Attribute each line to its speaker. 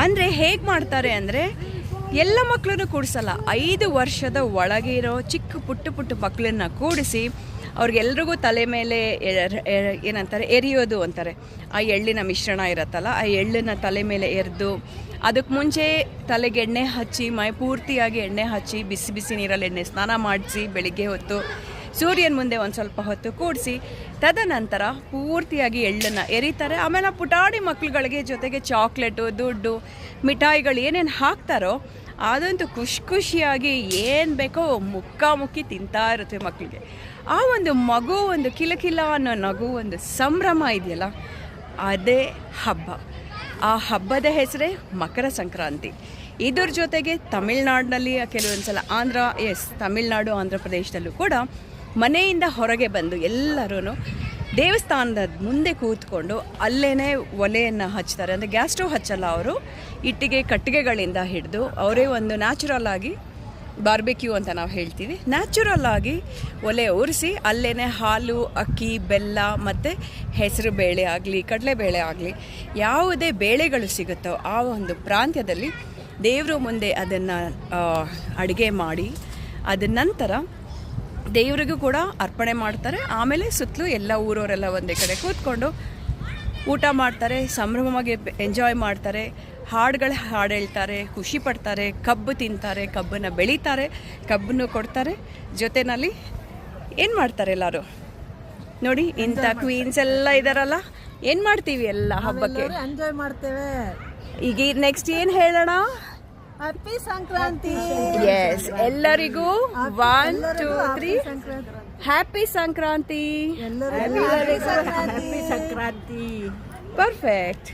Speaker 1: ಅಂದರೆ ಹೇಗೆ ಮಾಡ್ತಾರೆ ಅಂದರೆ ಎಲ್ಲ ಮಕ್ಕಳನ್ನು ಕೂಡಿಸಲ್ಲ, 5 ವರ್ಷದ ಒಳಗೆ ಇರೋ ಚಿಕ್ಕ ಪುಟ್ಟ ಮಕ್ಕಳನ್ನ ಕೂಡಿಸಿ ಅವ್ರಿಗೆಲ್ರಿಗೂ ತಲೆ ಮೇಲೆ ಏನಂತಾರೆ ಎರಿಯೋದು ಅಂತಾರೆ. ಆ ಎಳ್ಳಿನ ಮಿಶ್ರಣ ಇರುತ್ತಲ್ಲ, ಆ ಎಳ್ಳನ್ನು ತಲೆ ಮೇಲೆ ಎರೆದು ಅದಕ್ಕೆ ಮುಂಚೆ ತಲೆಗೆ ಎಣ್ಣೆ ಹಚ್ಚಿ ಮೈ ಪೂರ್ತಿಯಾಗಿ ಎಣ್ಣೆ ಹಚ್ಚಿ ಬಿಸಿ ನೀರಲ್ಲಿ ಎಣ್ಣೆ ಸ್ನಾನ ಮಾಡಿಸಿ ಬೆಳಿಗ್ಗೆ ಹೊತ್ತು ಸೂರ್ಯನ ಮುಂದೆ ಒಂದು ಸ್ವಲ್ಪ ಹೊತ್ತು ಕೂಡಿಸಿ ತದನಂತರ ಪೂರ್ತಿಯಾಗಿ ಎಳ್ಳನ್ನು ಎರಿತಾರೆ. ಆಮೇಲೆ ಪುಟಾಣಿ ಮಕ್ಕಳುಗಳಿಗೆ ಜೊತೆಗೆ ಚಾಕ್ಲೇಟು, ದುಡ್ಡು, ಮಿಠಾಯಿಗಳು ಏನೇನು ಹಾಕ್ತಾರೋ ಅದಂತೂ ಖುಷಿಯಾಗಿ ಏನು ಬೇಕೋ ಮುಕ್ಕಾಮುಕ್ಕಿ ತಿಂತಾ ಇರುತ್ತೆ ಮಕ್ಕಳಿಗೆ. ಆ ಒಂದು ಮಗು ಒಂದು ಕಿಲಕಿಲ ಅನ್ನೋ ನಗು, ಒಂದು ಸಂಭ್ರಮ ಇದೆಯಲ್ಲ, ಅದೇ ಹಬ್ಬ. ಆ ಹಬ್ಬದ ಹೆಸರೇ ಮಕರ ಸಂಕ್ರಾಂತಿ. ಇದ್ರ ಜೊತೆಗೆ ತಮಿಳ್ನಾಡಿನಲ್ಲಿ ಕೆಲವೊಂದು ಸಲ ತಮಿಳ್ನಾಡು ಆಂಧ್ರ ಪ್ರದೇಶದಲ್ಲೂ ಕೂಡ ಮನೆಯಿಂದ ಹೊರಗೆ ಬಂದು ಎಲ್ಲರೂ ದೇವಸ್ಥಾನದ ಮುಂದೆ ಕೂತ್ಕೊಂಡು ಅಲ್ಲೇ ಒಲೆಯನ್ನು ಹಚ್ತಾರೆ. ಅಂದರೆ ಗ್ಯಾಸ್ ಸ್ಟವ್ ಹಚ್ಚಲ್ಲ ಅವರು, ಇಟ್ಟಿಗೆ ಕಟ್ಟಿಗೆಗಳಿಂದ ಹಿಡಿದು ಅವರೇ ಒಂದು ನ್ಯಾಚುರಲ್ ಆಗಿ ಬಾರ್ಬೆಕ್ಯೂ ಅಂತ ನಾವು ಹೇಳ್ತೀವಿ, ನ್ಯಾಚುರಲ್ ಆಗಿ ಒಲೆ ಉರಿಸಿ ಅಲ್ಲೇ ಹಾಲು, ಅಕ್ಕಿ, ಬೆಲ್ಲ ಮತ್ತು ಹೆಸರು ಬೇಳೆ ಆಗಲಿ ಕಡಲೆಬೇಳೆ ಆಗಲಿ ಯಾವುದೇ ಬೇಳೆಗಳು ಸಿಗುತ್ತೋ ಆ ಒಂದು ಪ್ರಾಂತ್ಯದಲ್ಲಿ ದೇವರ ಮುಂದೆ ಅದನ್ನು ಅಡುಗೆ ಮಾಡಿ ಅದ ನಂತರ ದೇವರಿಗೂ ಕೂಡ ಅರ್ಪಣೆ ಮಾಡ್ತಾರೆ. ಆಮೇಲೆ ಸುತ್ತಲೂ ಎಲ್ಲ ಊರವರೆಲ್ಲ ಒಂದೇ ಕಡೆ ಕೂತ್ಕೊಂಡು ಊಟ ಮಾಡ್ತಾರೆ, ಸಂಭ್ರಮವಾಗಿ ಎಂಜಾಯ್ ಮಾಡ್ತಾರೆ, ಹಾಡು ಹೇಳ್ತಾರೆ, ಖುಷಿ ಪಡ್ತಾರೆ, ಕಬ್ಬು ತಿಂತಾರೆ, ಕಬ್ಬನ್ನು ಬೆಳೀತಾರೆ, ಕಬ್ಬನ್ನು ಕೊಡ್ತಾರೆ. ಜೊತೆಯಲ್ಲಿ ಏನು ಮಾಡ್ತಾರೆ ಎಲ್ಲರೂ ನೋಡಿ, ಇಂಥ ಕ್ವೀನ್ಸ್ ಎಲ್ಲ ಇದ್ದಾರಲ್ಲ, ಏನು ಮಾಡ್ತೀವಿ ಎಲ್ಲ ಹಬ್ಬಕ್ಕೆ
Speaker 2: ಎಂಜಾಯ್ ಮಾಡ್ತೇವೆ.
Speaker 1: ಈಗ ನೆಕ್ಸ್ಟ್ ಏನು ಹೇಳೋಣ?
Speaker 2: ಹ್ಯಾಪಿ ಸಂಕ್ರಾಂತಿ.
Speaker 1: ಎಸ್, ಎಲ್ಲರಿಗೂ 1 2 3 ಹ್ಯಾಪಿ ಸಂಕ್ರಾಂತಿ.
Speaker 2: ಎಲ್ಲರಿಗೂ ಹ್ಯಾಪಿ ಸಂಕ್ರಾಂತಿ.
Speaker 1: ಪರ್ಫೆಕ್ಟ್.